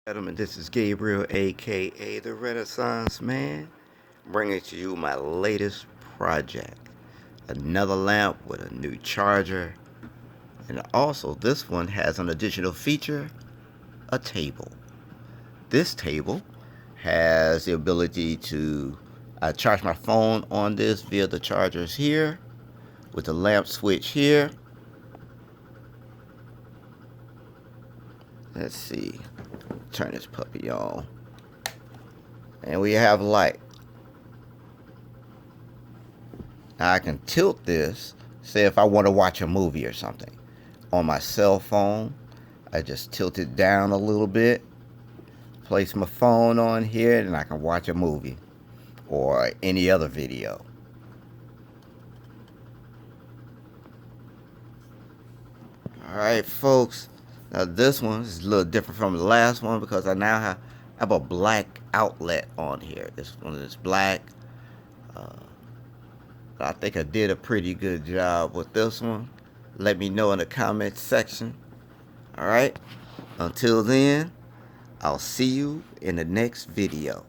Gentlemen, this is Gabriel, aka the Renaissance Man, bringing to you my latest project. Another lamp with a new charger, and also this one has an additional feature, a table. This table has the ability to charge my phone on this via the chargers here, with the lamp switch here. Let's see, turn this puppy on, and we have light. Now I can tilt this, say if I want to watch a movie or something. On my cell phone, I just tilt it down a little bit, place my phone on here, and I can watch a movie or any other video. Alright folks, now this one is a little different from the last one because I now have a black outlet on here. This one is black. I think I did a pretty good job with this one. Let me know in the comments section. Alright, until then, I'll see you in the next video.